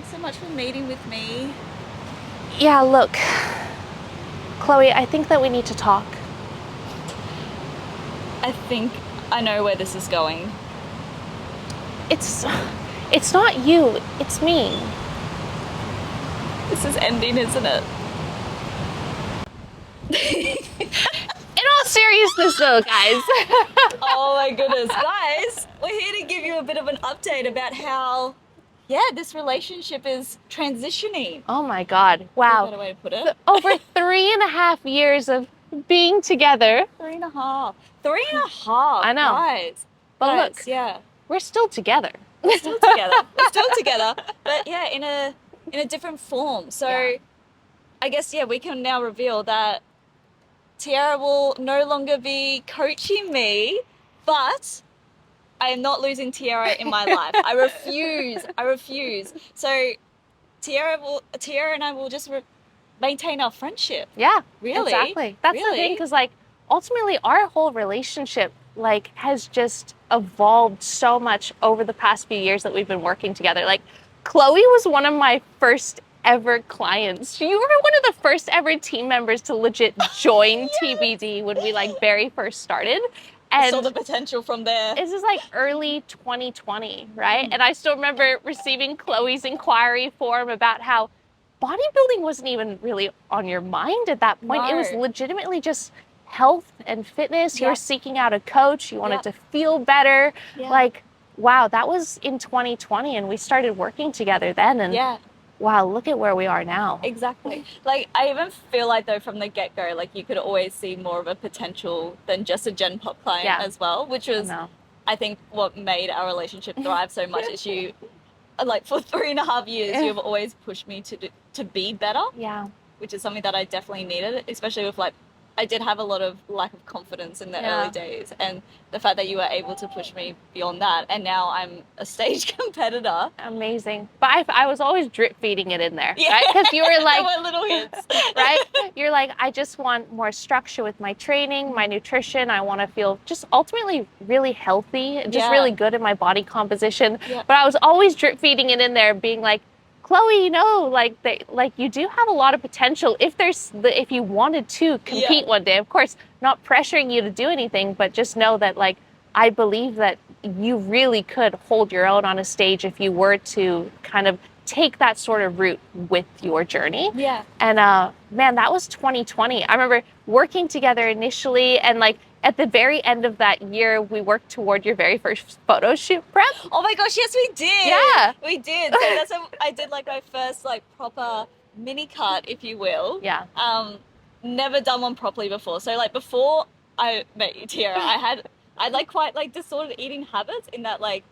Thanks so much for meeting with me. Yeah, look, Chloe, I think that we need to talk. I think I know where this is going. It's it's not you, it's me. This is ending, isn't it? In all seriousness though, guys. Oh my goodness. Guys, we're here to give you a bit of an update about how, yeah, this relationship is transitioning. Oh my God. Is a Wow. better way to put it. Over 3.5 years of being together. 3.5. 3.5, I know. guys. But Guys, look, yeah. we're still together. We're still together. We're still together. But yeah, in a different form. So Yeah. I guess yeah, we can now reveal that Tyarra will no longer be coaching me, but I am not losing Tyarra in my life. I refuse. I refuse. So Tyarra and I will just maintain our friendship. Yeah, Really? exactly. That's the thing, Really? because like ultimately our whole relationship like has just evolved so much over the past few years that we've been working together. Like Chloe was one of my first ever clients. You were one of the first ever team members to legit join TBD when we like very first started. I saw And the potential from there. this is like early 2020, right? And I still remember receiving Chloe's inquiry form about how bodybuilding wasn't even really on your mind at that point. It was No. legitimately just health and fitness. You were Yep. seeking out a coach, you wanted Yep. to feel better. Yeah. Like, wow, that was in 2020 and we started working together then. And Yeah. wow, look at where we are now. Exactly. Like I even feel like though from the get-go, like you could always see more of a potential than just a Gen Pop client Yeah. as well, which was know. I think what made our relationship thrive so much is you like for 3.5 years you've always pushed me to be better, Yeah. which is something that I definitely needed, especially with like I did have a lot of lack of confidence in the Yeah. early days, and the fact that you were able to push me beyond that, and now I'm a stage competitor. Amazing. But I was always drip feeding it in there, Yeah. right? Because you were like, There were little hints. right? You're like, I just want more structure with my training, my nutrition. I want to feel just ultimately really healthy, just Yeah. really good in my body composition. Yeah. But I was always drip feeding it in there, being like, Chloe, you know, like you do have a lot of potential if you wanted to compete one day. Of course, not pressuring you to do anything, but just know that like I believe that you really could hold your own on a stage if you were to kind of take that sort of route with your journey. Yeah. And man, that was 2020. I remember working together initially, and like at the very end of that year, we worked toward your very first photo shoot prep. Oh my gosh, yes, we did. Yeah. We did. So that's when I did like my first like proper mini cut, if you will. Yeah. Never done one properly before. So like before I met you, Tyarra, I like quite like disordered eating habits in that like,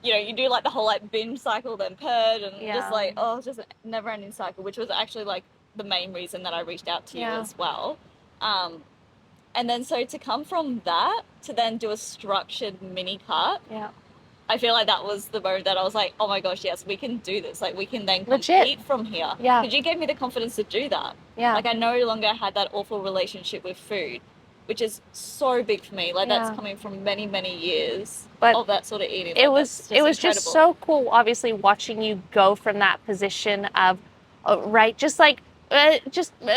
you know, you do like the whole like binge cycle, then purge, and just like, oh, it's just a never ending cycle, which was actually like the main reason that I reached out to you as well. And then so to come from that to then do a structured mini cut, I feel like that was the moment that I was like, oh my gosh, yes, we can do this. Like we can then compete from here. Yeah. Because you gave me the confidence to do that. Yeah. Like I no longer had that awful relationship with food, which is so big for me. Like that's coming from many, many years of that sort of eating. It like, was just so cool, obviously, watching you go from that position of, right, just like,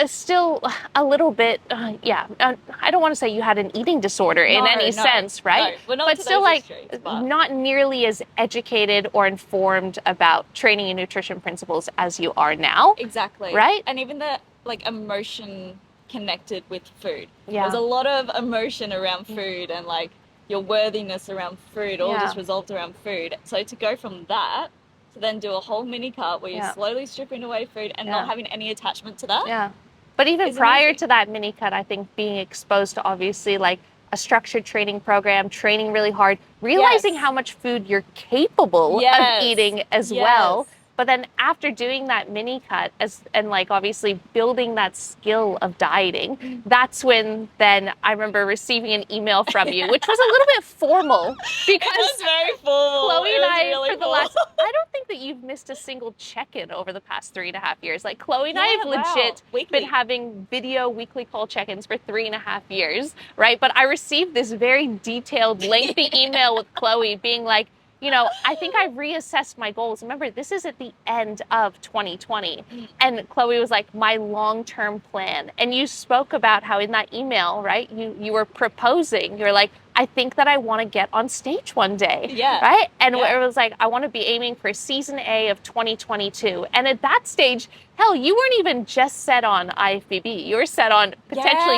still a little bit, I don't want to say you had an eating disorder in any sense, right? No. But still like not nearly as educated or informed about training and nutrition principles as you are now. Exactly. Right? And even the like emotion connected with food. Yeah. There's a lot of emotion around food and like your worthiness around food, all just resolved around food. So to go from that to then do a whole mini cut where you're slowly stripping away food and not having any attachment to that. Yeah. But even prior to that mini cut, I think being exposed to obviously like a structured training program, training really hard, realizing how much food you're capable of eating as well. But then after doing that mini cut and like obviously building that skill of dieting, that's when then I remember receiving an email from you, which was a little bit formal because it was very formal. Chloe and I, really for the last, I don't think that you've missed a single check-in over the past 3.5 years. Like Chloe and I have legit been having video weekly call check-ins for 3.5 years, right? But I received this very detailed, lengthy email with Chloe being like, I think I reassessed my goals. Remember, this is at the end of 2020. And Chloe was like, my long-term plan. And you spoke about how in that email, right, you were proposing. You were like, I think that I want to get on stage one day. Yeah. Right? And it was like, I want to be aiming for season A of 2022. And at that stage, hell, you weren't even just set on IFBB. You were set on potentially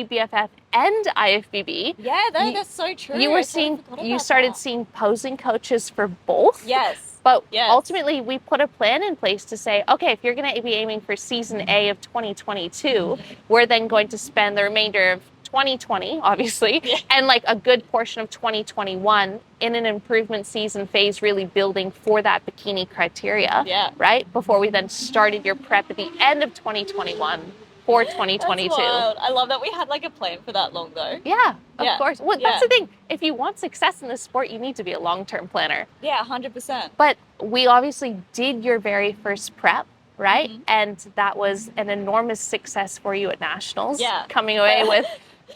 WBFF and IFBB. Yeah, that's so true. You started seeing posing coaches for both. Yes. But ultimately, we put a plan in place to say, okay, if you're going to be aiming for season A of 2022, we're then going to spend the remainder of 2020, obviously, and like a good portion of 2021 in an improvement season phase, really building for that bikini criteria, right? Before we then started your prep at the end of 2021 for 2022. That's wild. I love that we had like a plan for that long though. Yeah, of course. Well, that's the thing. If you want success in this sport, you need to be a long-term planner. Yeah, 100%. But we obviously did your very first prep, right? And that was an enormous success for you at Nationals. Yeah. Coming away with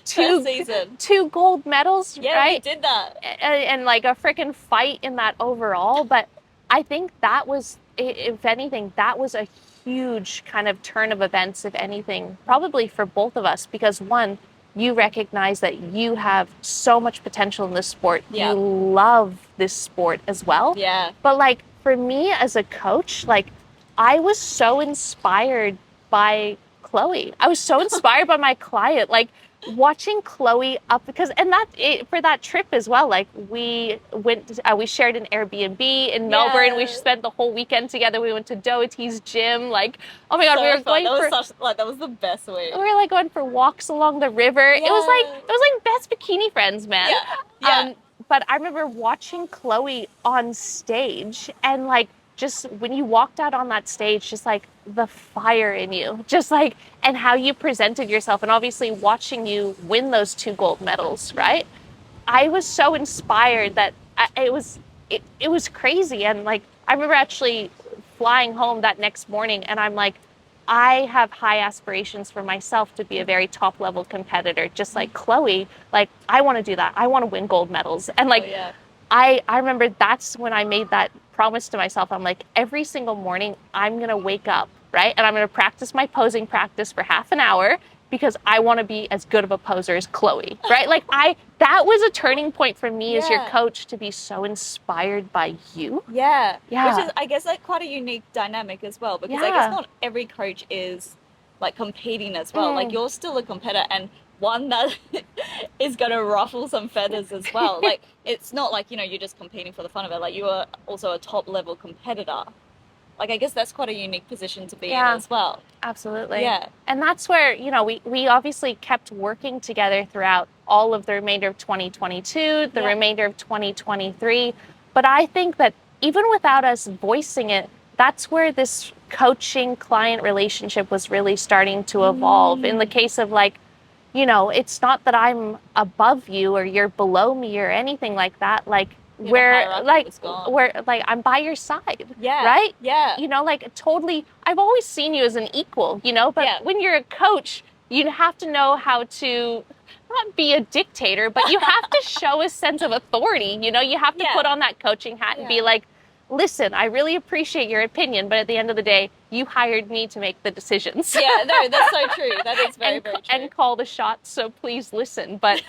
two gold medals, right? Yeah, we did that. And like a freaking fight in that overall. But I think that was, if anything, that was a huge kind of turn of events, if anything, probably for both of us, because one, you recognize that you have so much potential in this sport. You love this sport as well. Yeah. But like for me as a coach, like I was so inspired by Chloe. I was so inspired by my client. Like watching Chloe up, because for that trip as well, like we shared an Airbnb in Melbourne. We spent the whole weekend together. We went to Doherty's gym. Like, oh my god, so we were fun. That was the best week. We were like going for walks along the river. It was like best bikini friends, man. But I remember watching Chloe on stage, and like just when you walked out on that stage, just like the fire in you, just like, and how you presented yourself, and obviously watching you win those 2 gold medals, right? I was so inspired that it was crazy. And like I remember actually flying home that next morning, and I'm like, I have high aspirations for myself to be a very top level competitor, just like Chloe. Like I want to do that. I want to win gold medals. And like I remember that's when I made that promise to myself. I'm like, every single morning I'm going to wake up, right? And I'm going to practice my posing practice for half an hour, because I want to be as good of a poser as Chloe, right? Like that was a turning point for me as your coach, to be so inspired by you. Yeah. Which is, I guess, like quite a unique dynamic as well, because I guess not every coach is like competing as well. Like you're still a competitor, and one that is going to ruffle some feathers as well. Like it's not like, you're just competing for the fun of it. Like you are also a top level competitor. Like, I guess that's quite a unique position to be in as well. Absolutely. Yeah. And that's where, we obviously kept working together throughout all of the remainder of 2022, the remainder of 2023. But I think that even without us voicing it, that's where this coaching client relationship was really starting to evolve. In the case of like, it's not that I'm above you or you're below me or anything like that. Like, where I'm by your side, right? Like totally, I've always seen you as an equal, but when you're a coach, you have to know how to not be a dictator, but you have to show a sense of authority. You have to put on that coaching hat and be like, listen, I really appreciate your opinion, but at the end of the day, you hired me to make the decisions. Yeah, no, that's so true. That is very true. And call the shots, so please listen. But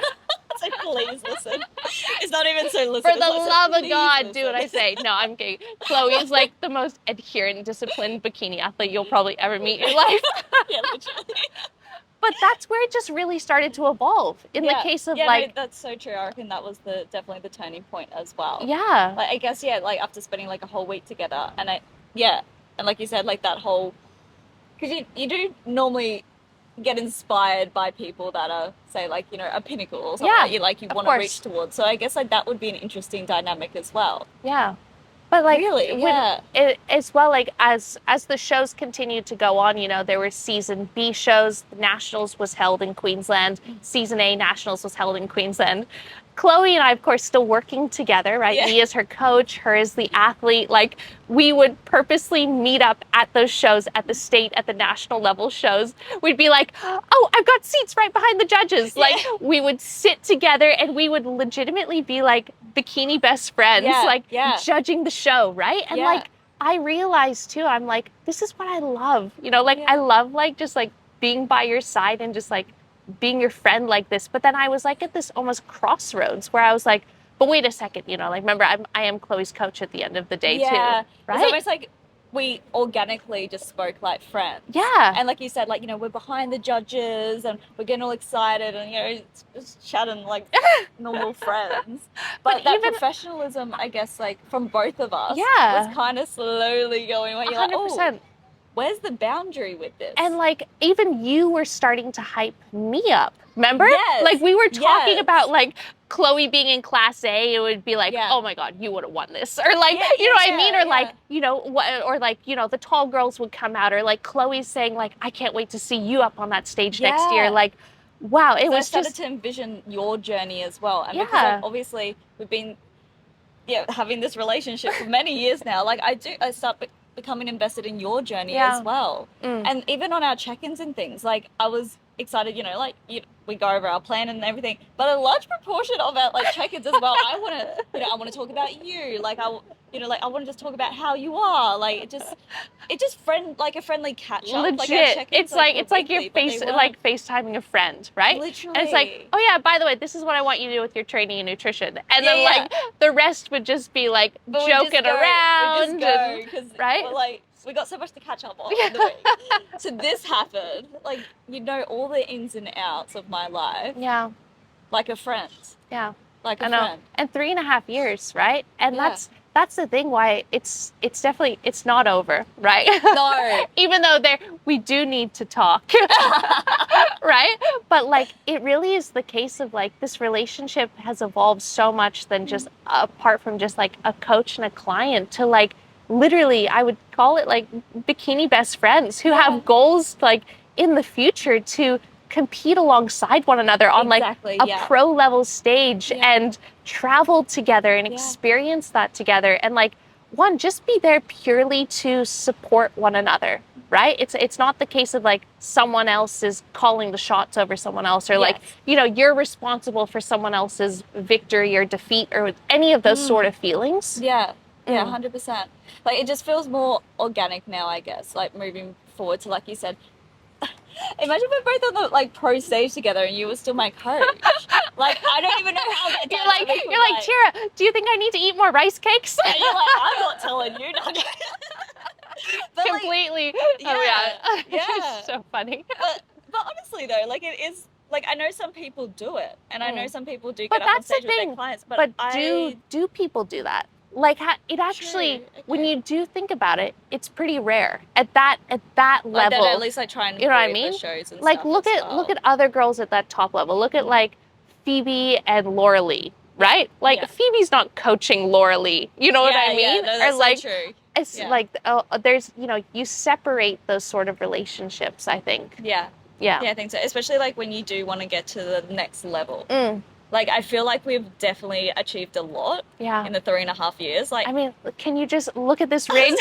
so please listen. It's not even so listen. For the love of God, do what I say. No, I'm kidding. Chloe is like the most adherent, disciplined bikini athlete you'll probably ever meet in your life. Yeah, literally. But that's where it just really started to evolve. In the case of no, that's so true. I reckon that was definitely the turning point as well. Yeah. Like I guess like after spending like a whole week together, and and like you said, like that whole, because you do normally get inspired by people that are, say, like, a pinnacle or something that you want to reach towards. So I guess like that would be an interesting dynamic as well. Yeah. But like really, as well, like as the shows continued to go on, there were season B shows. Nationals was held in Queensland. Season A Nationals was held in Queensland. Chloe and I, of course, still working together, right? Yeah. Me as her coach, her as the athlete. Like, we would purposely meet up at those shows, at the state, at the national level shows. We'd be like, oh, I've got seats right behind the judges. Yeah. Like, we would sit together and we would legitimately be like bikini best friends, like judging the show, right? And like, I realized too, I'm like, this is what I love. You know, like, I love like just like being by your side and just like being your friend like this. But then I was like at this almost crossroads where I was like, but wait a second, you know, like, remember, I am Chloe's coach at the end of the day too, right? It's almost like we organically just spoke like friends. Yeah. And like you said, like, you know, we're behind the judges and we're getting all excited and, you know, just chatting like normal friends. But that even professionalism, I guess, like from both of us was kind of slowly going where you're 100%. Like, oh, where's the boundary with this? And like, even you were starting to hype me up. Remember? Yes. Like, we were talking about like Chloe being in class A, it would be like, oh my God, you would have won this. Or like, you know what I mean? Or like, you know, or like, you know, the tall girls would come out, or like Chloe's saying like, I can't wait to see you up on that stage next year. Like, wow, it was I started to envision your journey as well. And because like, obviously we've been having this relationship for many years now, like I start becoming invested in your journey as well. And even on our check-ins and things, like I was excited, you know, like we go over our plan and everything, but a large proportion of our like check-ins as well, I want to, you know, I want to talk about you, like I want to just talk about how you are, like it just like a friendly catch up. Legit. Like it's like you're like FaceTiming a friend, right? Literally. And it's like, oh yeah, by the way, this is what I want you to do with your training and nutrition. And then like the rest would just be like joking around. Right? We're like, we got so much to catch up on in the week. So this happened. Like, you know all the ins and outs of my life. Yeah. Like a friend. Yeah. Like a friend. And 3.5 years, right? And that's the thing why it's definitely, it's not over, right? No. Even though we do need to talk, right? But like, it really is the case of like, this relationship has evolved so much than just apart from just like a coach and a client to like, literally, I would call it like bikini best friends who have goals like in the future to compete alongside one another on like a pro level stage and travel together and experience that together. And like, one, just be there purely to support one another, right? It's not the case of like someone else is calling the shots over someone else, or like, you know, you're responsible for someone else's victory or defeat or any of those sort of feelings. Yeah, 100%. Like, it just feels more organic now, I guess, like moving forward to, like you said, imagine we're both on the like pro stage together and you were still my coach. Like, I don't even know how that you're like Tyarra, do you think I need to eat more rice cakes? And you're like, I'm not telling you. But completely. Like, It's so funny. But honestly though, like, it is like, I know some people do it, and I know some people do get up on stage with their clients, but do people do that? Like, it actually, when you do think about it, it's pretty rare at that level. At least like try and, you know what I mean? Shows and like, stuff look at other girls at that top level. Look at like Phoebe and Laura Lee, right? Like, Phoebe's not coaching Laura Lee. You know what I mean? No, that's or like, true. It's like there's, you know, you separate those sort of relationships, I think. Yeah, I think so. Especially like when you do want to get to the next level. Like, I feel like we've definitely achieved a lot in the 3.5 years. Like, I mean, can you just look at this ring?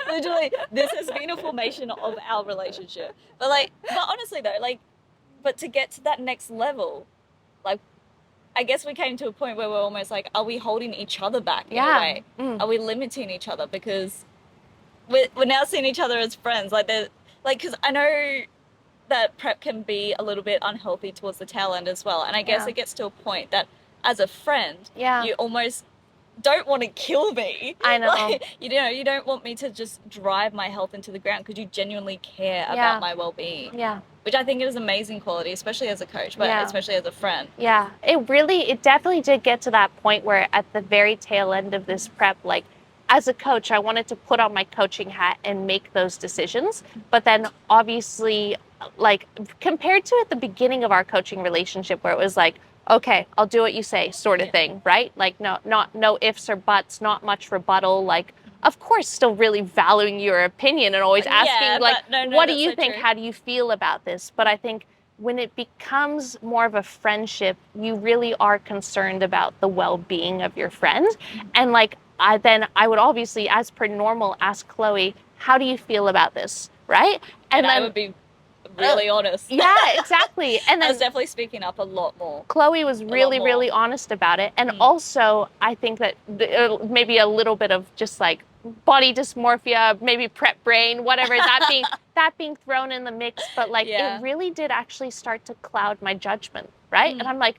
Literally, this has been a formation of our relationship. But honestly though, like, but to get to that next level, like, I guess we came to a point where we're almost like, are we holding each other back in a way? Are we limiting each other? Because we're now seeing each other as friends. Like, because I know that prep can be a little bit unhealthy towards the tail end as well. And I guess it gets to a point that as a friend, you almost don't want to kill me. I know. Like, you know, you don't want me to just drive my health into the ground because you genuinely care about my well-being. Yeah. Which I think is an amazing quality, especially as a coach, but especially as a friend. Yeah. It definitely did get to that point where at the very tail end of this prep, like, as a coach, I wanted to put on my coaching hat and make those decisions. But then obviously, like, compared to at the beginning of our coaching relationship where it was like, okay, I'll do what you say sort of thing, right? Like, no ifs or buts, not much rebuttal. Like, of course, still really valuing your opinion and always asking, what do you think? True. How do you feel about this? But I think when it becomes more of a friendship, you really are concerned about the well-being of your friend. And like, I would obviously, as per normal, ask Chloe, how do you feel about this? Right? And then I would be really honest. Yeah, exactly. And then I was definitely speaking up a lot more. Chloe was really, really honest about it. And also, I think that maybe a little bit of just like body dysmorphia, maybe prep brain, whatever, that being thrown in the mix. But like, it really did actually start to cloud my judgment, right? And I'm like,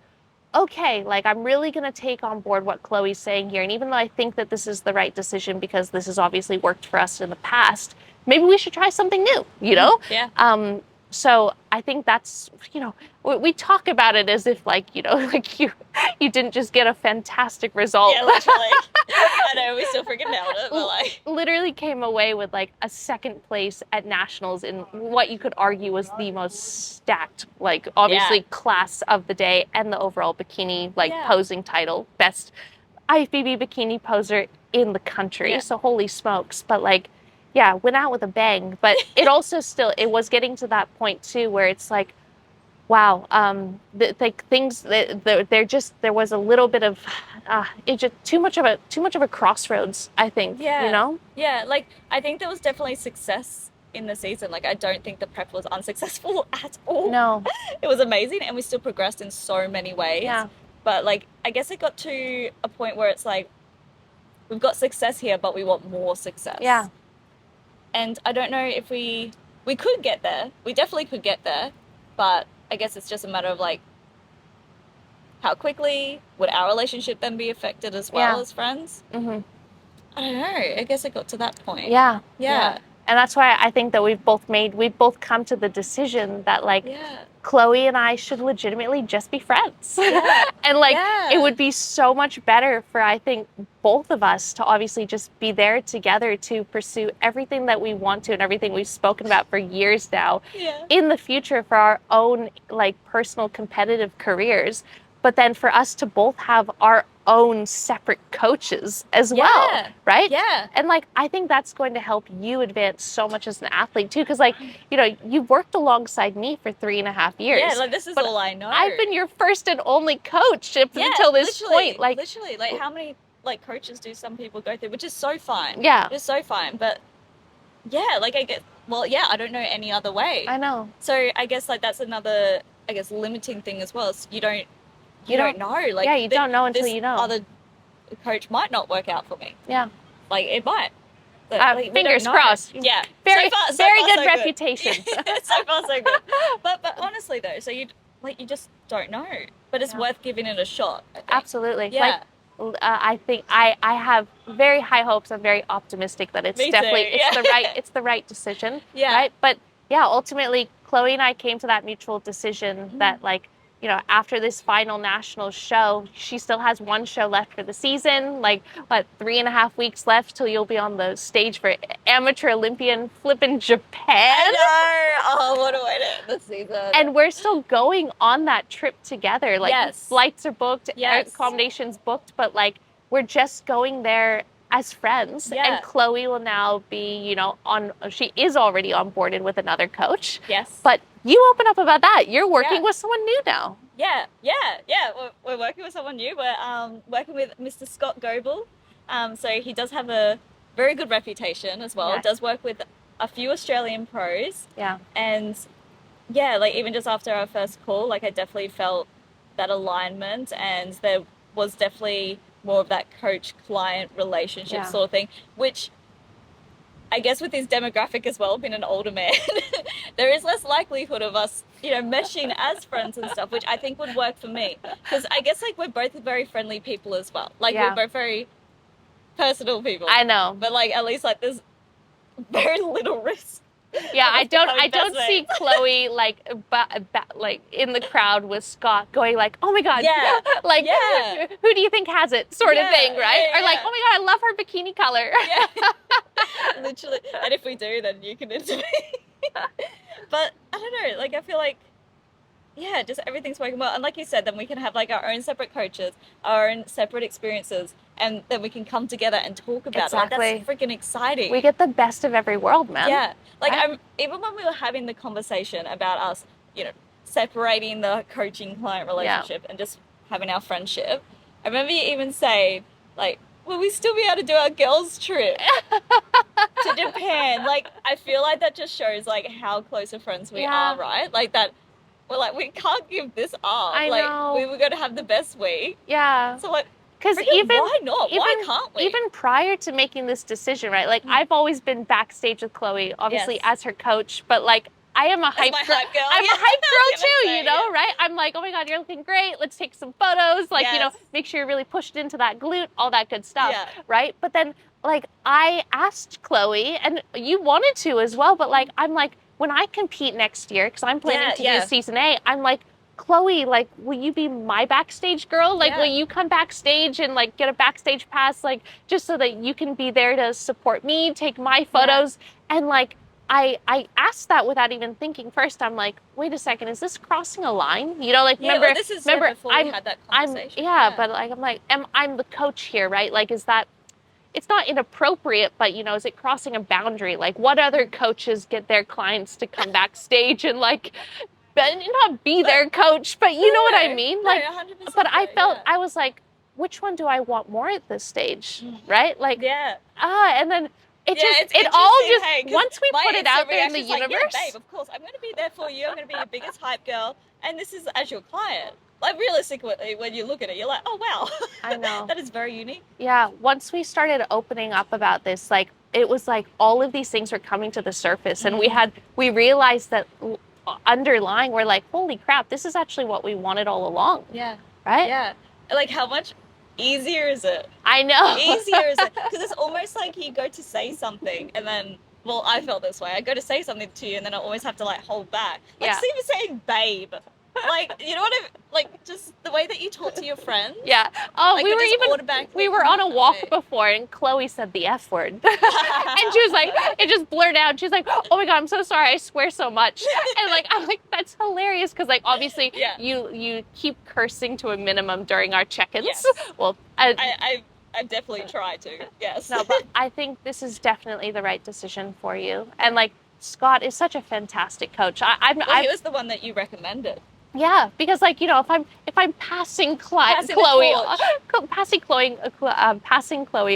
okay, like I'm really going to take on board what Chloe's saying here. And even though I think that this is the right decision because this has obviously worked for us in the past, maybe we should try something new, you know? Yeah. So I think that's, you know, we talk about it as if like, you know, like you didn't just get a fantastic result. Yeah, literally. I know, we still freaking nailed it, but like. Literally came away with like a second place at nationals in what you could argue was the most stacked, like obviously class of the day, and the overall bikini like posing title, best IFBB bikini poser in the country. So holy smokes. But like, yeah, went out with a bang. But it also still, it was getting to that point too where it's like, wow, like things, there was a little bit of, it just too much of a crossroads, I think, you know? Yeah, like I think there was definitely success in the season. Like I don't think the prep was unsuccessful at all. No. It was amazing and we still progressed in so many ways. Yeah. But like, I guess it got to a point where it's like, we've got success here, but we want more success. Yeah. And I don't know if we could get there. We definitely could get there, but I guess it's just a matter of like, how quickly would our relationship then be affected as well as friends? I don't know. I guess it got to that point. Yeah. And that's why I think that we've both come to the decision that like Chloe and I should legitimately just be friends. And like it would be so much better for, I think, both of us to obviously just be there together to pursue everything that we want to and everything we've spoken about for years now in the future for our own like personal competitive careers. But then for us to both have our own separate coaches as well, right? Yeah. And like, I think that's going to help you advance so much as an athlete too. Cause like, you know, you've worked alongside me for 3.5 years. Yeah, like this is all I know. I've been your first and only coach until this point. Like literally, like how many like coaches do some people go through, which is so fine. Yeah. It's so fine. But yeah, like I get, well, yeah, I don't know any other way. I know. So I guess like that's another, I guess, limiting thing as well. So you don't know. Like, yeah, you don't know until you know. Other coach might not work out for me. Yeah. Like it might. Like, fingers crossed. Yeah. Very good so reputation. So far, so good. But honestly though, so you just don't know. But it's worth giving it a shot. I think. Absolutely. Yeah. Like, I think I have very high hopes. I'm very optimistic that it's it's the right decision. Yeah. Right. But yeah, ultimately, Chloe and I came to that mutual decision that like, you know, after this final national show, she still has one show left for the season, like, what, 3.5 weeks left till you'll be on the stage for amateur Olympian flipping Japan. I know. Oh, what a way to end the season. And we're still going on that trip together. Like, flights are booked, accommodations booked, but, like, we're just going there as friends. And Chloe will now be, you know, she is already onboarded with another coach. Yes. But you open up about that. You're working with someone new now. Yeah. We're working with someone new. We're working with Mr. Scott Goebel. So he does have a very good reputation as well. Yes. Does work with a few Australian pros. Yeah. And yeah, like even just after our first call, like I definitely felt that alignment, and there was definitely more of that coach-client relationship sort of thing, which I guess with his demographic as well, being an older man, there is less likelihood of us, you know, meshing as friends and stuff, which I think would work for me. Because I guess, like, we're both very friendly people as well. Like, we're both very personal people. I know. But, like, at least, like, there's very little risk. Yeah, I don't see Chloe like in the crowd with Scott going like, oh my god, like who do you think has it, sort of thing, right? Or like, oh my god, I love her bikini color. Yeah. Literally. And if we do, then you can intervene. But I don't know, like I feel like just everything's working well. And like you said, then we can have like our own separate coaches, our own separate experiences, and then we can come together and talk about it. Like, that's freaking exciting. We get the best of every world, man. Yeah. Like even when we were having the conversation about us, you know, separating the coaching client relationship and just having our friendship, I remember you even saying, like, will we still be able to do our girls' trip to Japan? Like, I feel like that just shows, like, how close of friends we are, right? Like, that we're like, we can't give this up. I know. We were going to have the best week. Yeah. So, like, because why not? Why can't we? Even prior to making this decision, right? Like, I've always been backstage with Chloe, obviously as her coach, but like, I am a hype girl. I'm a hype girl too, you know, right? I'm like, oh my God, you're looking great. Let's take some photos. Like, you know, make sure you're really pushed into that glute, all that good stuff, right? But then, like, I asked Chloe, and you wanted to as well, but like, I'm like, when I compete next year, because I'm planning to do season A, I'm like, Chloe, like, will you be my backstage girl? Like, will you come backstage and like get a backstage pass, like, just so that you can be there to support me, take my photos? And like, I asked that without even thinking first. I'm like, wait a second, is this crossing a line? You know, like, remember, this is before we had that conversation. But like, I'm like, I'm the coach here, right? Like, is that, it's not inappropriate, but you know, is it crossing a boundary? Like, what other coaches get their clients to come backstage and like, not be their coach, but you know what I mean? Like, 100%, but I felt, I was like, which one do I want more at this stage? Right? Like, and then it all just, once we put it out there in the universe. Like, babe, of course, I'm going to be there for you. I'm going to be your biggest hype girl. And this is as your client. Like, realistically, when you look at it, you're like, oh, wow. I know. That is very unique. Yeah. Once we started opening up about this, like, it was like all of these things were coming to the surface. And we realized that underlying, we're like, holy crap, this is actually what we wanted all along. Yeah. Right? Yeah. Like, how much easier is it? I know. Easier is it? Because it's almost like you go to say something and then, well, I felt this way. I go to say something to you and then I always have to like hold back. Like, even saying babe. Like, you know what like, just the way that you talk to your friends. Yeah. Oh, like, we were on a walk before and Chloe said the F word. And she was like, it just blurred out. She's like, oh my God, I'm so sorry. I swear so much. And like, I'm like, that's hilarious. Cause like, obviously you keep cursing to a minimum during our check-ins. Yes. Well, I definitely try to. Yes. No, but I think this is definitely the right decision for you. And like, Scott is such a fantastic coach. He was the one that you recommended. Yeah, because like, you know, if I'm passing Chloe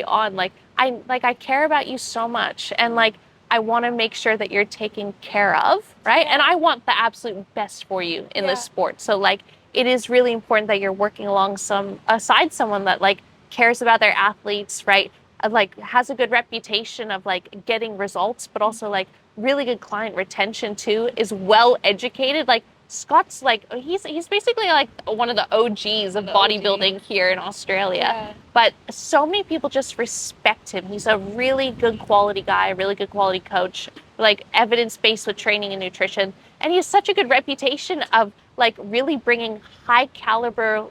on, like I care about you so much, and like I want to make sure that you're taken care of, right? And I want the absolute best for you in this sport. So like, it is really important that you're working aside someone that like cares about their athletes, right? Like has a good reputation of like getting results, but also like really good client retention too, is well educated. Like Scott's like, he's basically like one of the OGs of bodybuilding here in Australia. But so many people just respect him. He's a really good quality guy, a really good quality coach, like evidence-based with training and nutrition. And he has such a good reputation of like really bringing high caliber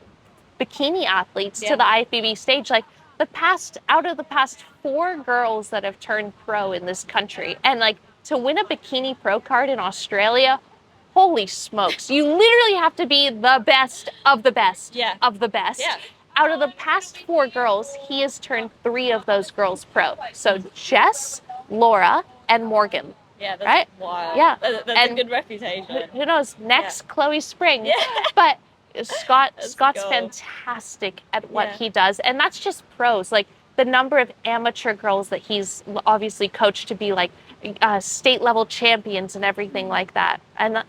bikini athletes to the IFBB stage. Like out of the past 4 girls that have turned pro in this country, and like to win a bikini pro card in Australia, holy smokes. You literally have to be the best of the best of the best. Yeah. Out of the past 4 girls, he has turned 3 of those girls pro. So Jess, Laura, and Morgan. Yeah, that's wild. Yeah. That's a good reputation. Who knows? Next, Chloe Spring. Yeah. But Scott's fantastic at what he does. And that's just pros. Like the number of amateur girls that he's obviously coached to be like state level champions and everything like that. And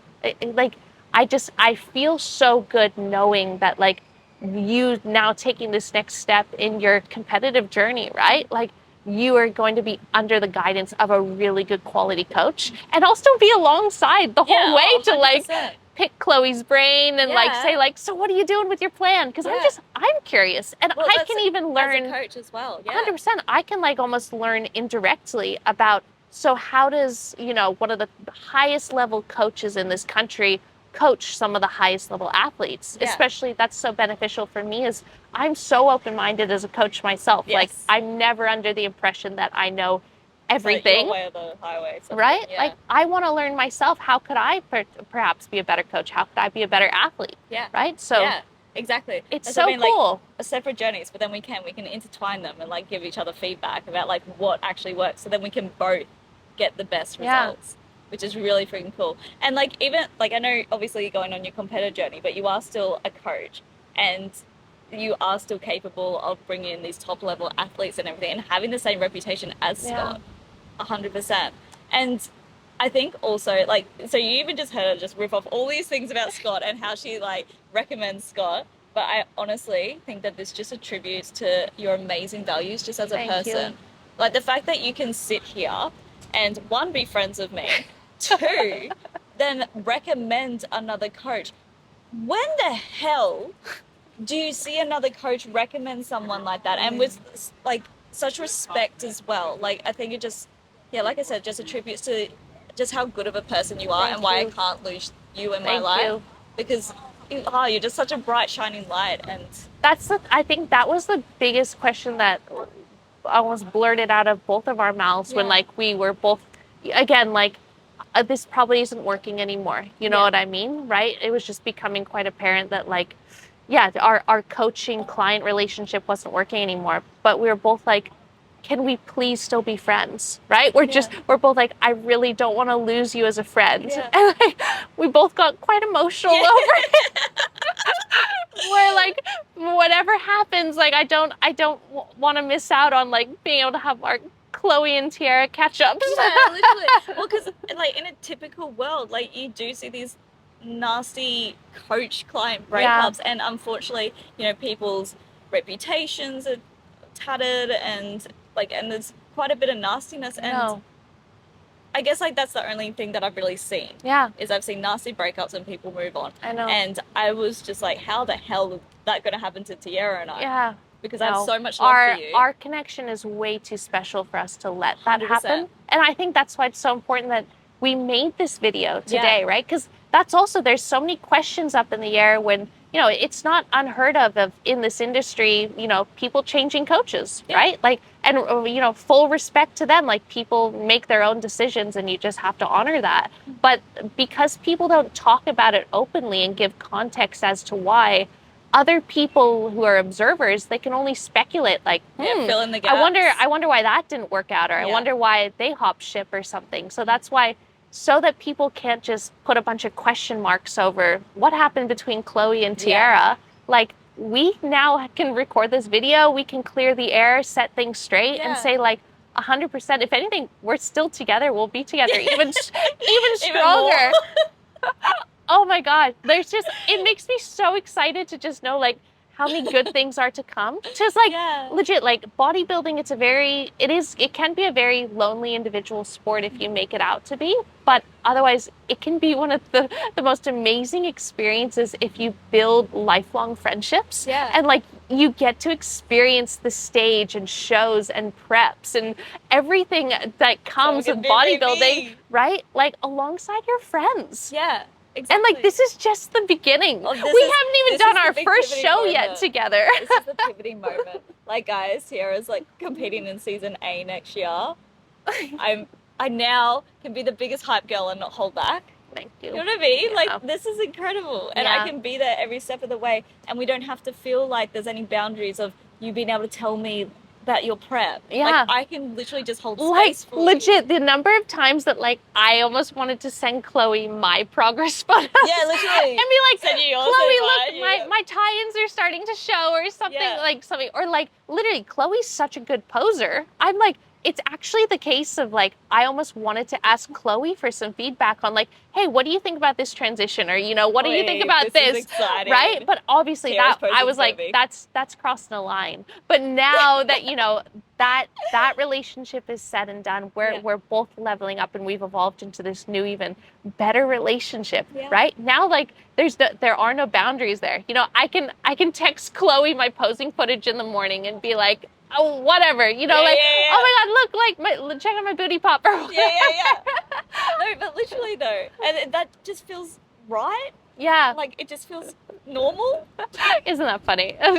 like, I feel so good knowing that like you now taking this next step in your competitive journey, right? Like you are going to be under the guidance of a really good quality coach and also be alongside the whole way to like pick Chloe's brain and like say like, so what are you doing with your plan? Because I'm curious, and I can even learn as a coach as well. 100%. I can like almost learn indirectly about, so how does, you know, one of the highest level coaches in this country coach some of the highest level athletes? Especially that's so beneficial for me, is I'm so open-minded as a coach myself. Like I'm never under the impression that I know everything. Your way or the highway, right? Yeah. Like I want to learn myself. How could I perhaps be a better coach? How could I be a better athlete? Yeah. Right? So exactly. It's so cool. Like, separate journeys, but then we can intertwine them and like give each other feedback about like what actually works, so then we can both get the best results. which is really freaking cool. And like even like I know obviously you're going on your competitor journey, but you are still a coach and you are still capable of bringing in these top level athletes and everything and having the same reputation as Scott, 100%. And I think also like so you even just heard her just rip off all these things about Scott and how she like recommends Scott. But I honestly think that this just attributes to your amazing values just as a person. Like the fact that you can sit here and one, be friends with me, two, then recommend another coach. When the hell do you see another coach recommend someone like that? And with like such respect as well. Like I think it just, yeah, like I said, just attributes to just how good of a person you are and why I can't lose you in my life. Because you're just such a bright, shining light. And I think that was the biggest question that almost blurted out of both of our mouths when like we were both, again, like this probably isn't working anymore. You know what I mean? Right? It was just becoming quite apparent that like, our coaching client relationship wasn't working anymore. But we were both like, can we please still be friends? Right? We're both like, I really don't want to lose you as a friend. And like, we both got quite emotional over it. We're like, whatever happens, like I don't want to miss out on like being able to have our Chloe and Tyarra catch up. Yeah, literally. Well, because like in a typical world, like you do see these nasty coach-client breakups, and unfortunately, you know, people's reputations are tattered, and there's quite a bit of nastiness. And I guess like that's the only thing that I've really seen. Is I've seen nasty breakups and people move on. I know. And I was just like, how the hell is that going to happen to Tyarra and I? Yeah. Because I have so much love for you. Our connection is way too special for us to let that 100%. Happen. And I think that's why it's so important that we made this video today, right? Because that's also, there's so many questions up in the air when, you know, it's not unheard of in this industry, you know, people changing coaches, right? Like, and, you know, full respect to them, like people make their own decisions and you just have to honor that. But because people don't talk about it openly and give context as to why, other people who are observers, they can only speculate like, fill in the gaps. I wonder why that didn't work out, or I wonder why they hopped ship or something. So that's why, so that people can't just put a bunch of question marks over what happened between Chloe and Tyarra, like we now can record this video, we can clear the air, set things straight, and say like 100%, if anything, we're still together, we'll be together even stronger. Oh my God, it makes me so excited to just know like how many good things are to come. Just like legit, like bodybuilding, it can be a very lonely individual sport if you make it out to be, but otherwise it can be one of the most amazing experiences if you build lifelong friendships. And like you get to experience the stage and shows and preps and everything that comes with bodybuilding, right? Like alongside your friends. Exactly. And like this is just the beginning. We haven't even done our first show yet together. This is the pivoting moment. Like guys, Tyarra's like competing in season A next year. I now can be the biggest hype girl and not hold back. Thank you. You know what I mean? Like this is incredible. And I can be there every step of the way, and we don't have to feel like there's any boundaries of you being able to tell me about your prep. Like I can literally just hold space for legit, the number of times that like I almost wanted to send Chloe my progress photos. Yeah, literally. And be like, Chloe, look, my tie-ins are starting to show, or something, or like literally Chloe's such a good poser. I'm like, it's actually the case of like, I almost wanted to ask Chloe for some feedback on like, hey, what do you think about this transition? Or, you know, what do you think about this? Right? But obviously I was like, that's crossing a line. But now that, you know, that relationship is said and done, we're both leveling up and we've evolved into this new, even better relationship, right? Now, like, there are no boundaries there. You know, I can text Chloe my posing footage in the morning and be like, oh, whatever, you know, oh my God, look, check out my booty popper. No, but literally though, and that just feels right. Like it just feels normal. Isn't that funny? I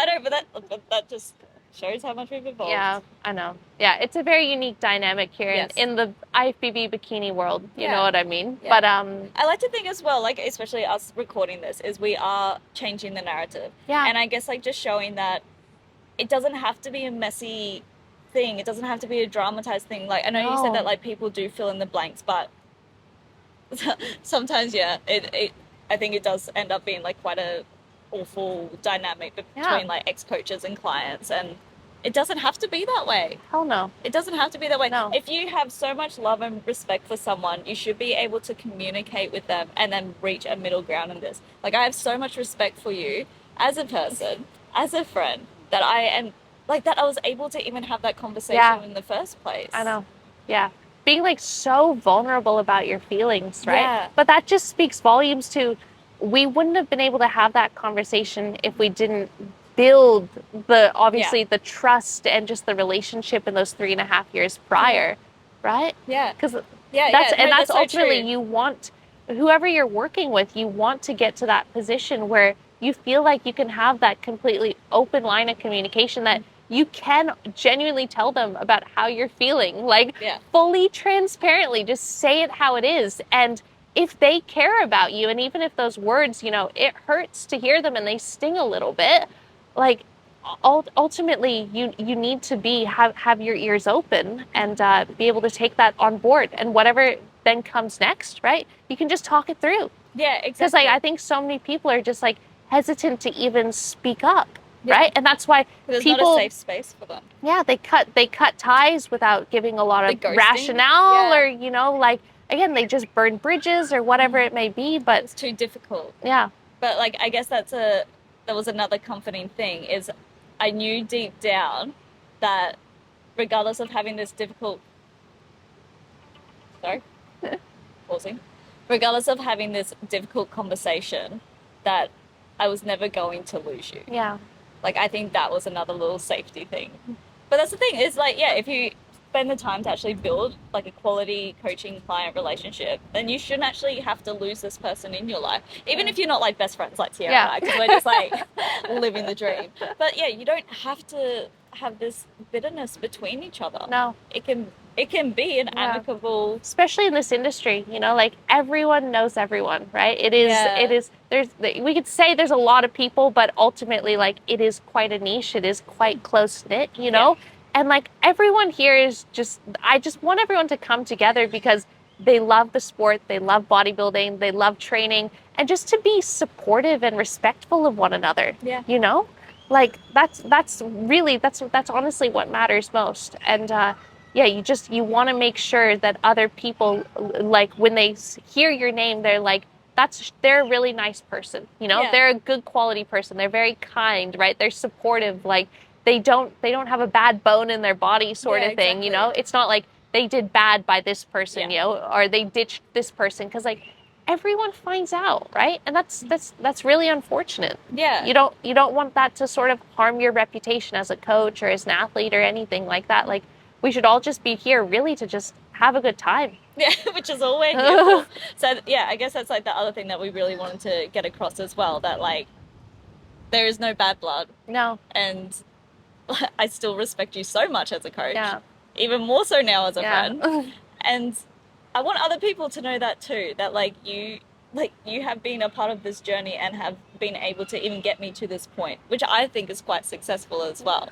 know, but that just shows how much we've evolved. Yeah, I know. Yeah, it's a very unique dynamic here in the IFBB bikini world. You know what I mean? But I like to think as well, like especially us recording this, is we are changing the narrative. And I guess like just showing that it doesn't have to be a messy thing. It doesn't have to be a dramatized thing. Like, I know you said that like people do fill in the blanks, but sometimes, yeah, I think it does end up being like quite a awful dynamic between like ex-coaches and clients, and it doesn't have to be that way. Hell no. It doesn't have to be that way. No. If you have so much love and respect for someone, you should be able to communicate with them and then reach a middle ground in this. Like, I have so much respect for you as a person, as a friend, that I was able to even have that conversation in the first place. I know. Yeah. Being like so vulnerable about your feelings, right? Yeah. But that just speaks volumes to, we wouldn't have been able to have that conversation if we didn't build the trust and just the relationship in those 3.5 years prior, right? Yeah. Because that's ultimately so you want, whoever you're working with, you want to get to that position where you feel like you can have that completely open line of communication, that you can genuinely tell them about how you're feeling, like fully transparently, just say it how it is. And if they care about you, and even if those words, it hurts to hear them and they sting a little bit, like ultimately you need to have your ears open and be able to take that on board, and whatever then comes next, right? You can just talk it through. Yeah, exactly. Because I think so many people are just like hesitant to even speak up. Right? And that's why there's not a safe space for them. Yeah, they cut ties without giving a lot of rationale, or like, again, they just burn bridges or whatever it may be, but it's too difficult. Yeah. But like, I guess that was another comforting thing, is I knew deep down that regardless of having this regardless of having this difficult conversation, that I was never going to lose you. Yeah. Like, I think that was another little safety thing. But that's the thing, is like, if you spend the time to actually build like a quality coaching client relationship, then you shouldn't actually have to lose this person in your life. Even if you're not like best friends like Tyarra and I, because we're just like living the dream. But yeah, you don't have to have this bitterness between each other. No. It can be an amicable... Especially in this industry, like everyone knows everyone, right? It is, we could say there's a lot of people, but ultimately, like, it is quite a niche. It is quite close-knit, And like everyone here is I just want everyone to come together because they love the sport, they love bodybuilding, they love training, and just to be supportive and respectful of one another, Like, that's honestly what matters most. And, you want to make sure that other people, like, when they hear your name, they're like, they're a really nice person, They're a good quality person. They're very kind, right? They're supportive. Like, they don't have a bad bone in their body sort of thing, It's not like they did bad by this person, or they ditched this person, because like everyone finds out, right? And that's really unfortunate. Yeah. You don't want that to sort of harm your reputation as a coach or as an athlete or anything like that. Like, we should all just be here really to just have a good time. Yeah, which is all we're here for. So yeah, I guess that's like the other thing that we really wanted to get across as well, that like there is no bad blood. No. And I still respect you so much as a coach. Yeah. Even more so now as a friend. And I want other people to know that too, that like you have been a part of this journey and have been able to even get me to this point, which I think is quite successful as well.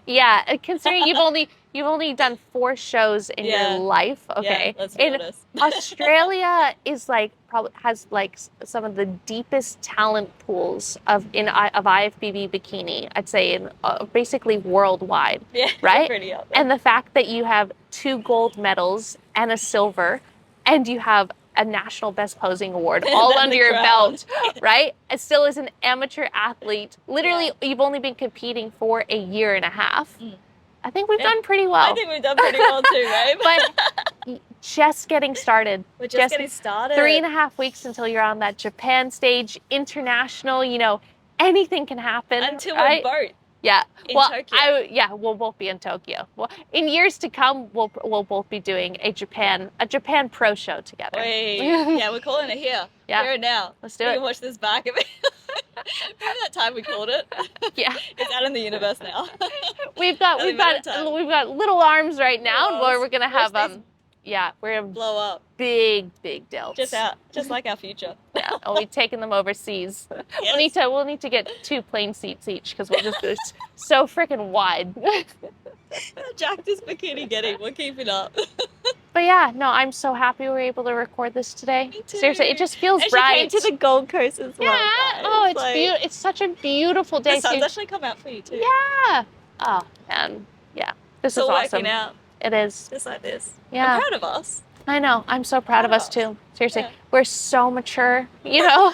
Yeah, considering you've only done 4 shows in your life. Okay. Yeah, let's be honest. Australia is like has like some of the deepest talent pools of IFBB bikini, I'd say, in basically worldwide. Yeah, right? Pretty out there. And the fact that you have 2 gold medals and a silver, and you have a national best posing award all under your belt, right? And still as an amateur athlete, literally you've only been competing for a 1.5 years. I think we've done pretty well. I think we've done pretty well too, right? But just getting started. We're just getting started. 3.5 weeks until you're on that Japan stage, international, anything can happen. Until we're both. Yeah. In Tokyo. We'll both be in Tokyo. Well, in years to come, we'll both be doing a Japan pro show together. Yeah, we're calling it here. Yeah. Here and now. Let's do it. You can watch this back. Remember that time we called it? Yeah. It's out in the universe now. We've got little arms right now, where we're gonna have Yeah, we're gonna blow up. Big delts. Just like our future. Yeah, and we're taking them overseas. Yes. We'll need to get 2 plane seats each because we'll just be so freaking wide. Jack this bikini getting. We'll keep it up. But yeah, no, I'm so happy we were able to record this today. Me too. Seriously, it just feels and right. She came to the Gold Coast as well. Yeah. Guys. Oh, it's beautiful. It's such a beautiful day. The sun's actually come out for you too. Yeah. Oh man. Yeah. This is awesome. Working out. It is. Just like this. Yeah. I'm proud of us. I know. I'm so proud of us too. Seriously, we're so mature. You know.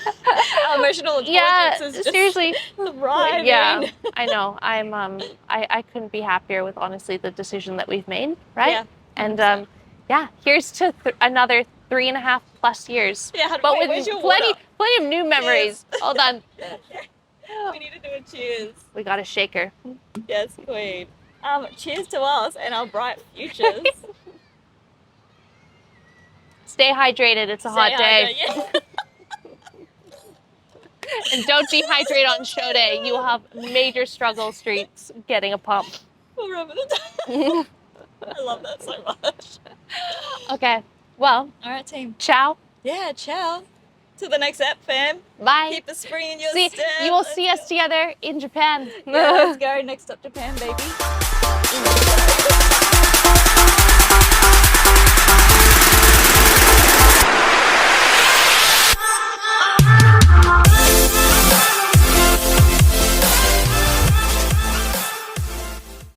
Our emotional intelligence is just seriously. thriving. Yeah. I know. I couldn't be happier with honestly the decision that we've made. Right. Yeah. And yeah. Here's to another 3.5+ years. Yeah. But with plenty of new memories. Yes. Hold on. We need to do a cheers. We got a shaker. Yes, queen. Cheers to us and our bright futures. Stay hydrated. It's a hot day. Yeah. And don't dehydrate on show day. You will have major struggle streets getting a pump. We'll remember the time. I love that so much. Okay. Well. All right, team. Ciao. Yeah, ciao. To the next ep, fam. Bye. Keep a spring in your step. You will see us together in Japan. Yeah, let's go. Next up, Japan, baby.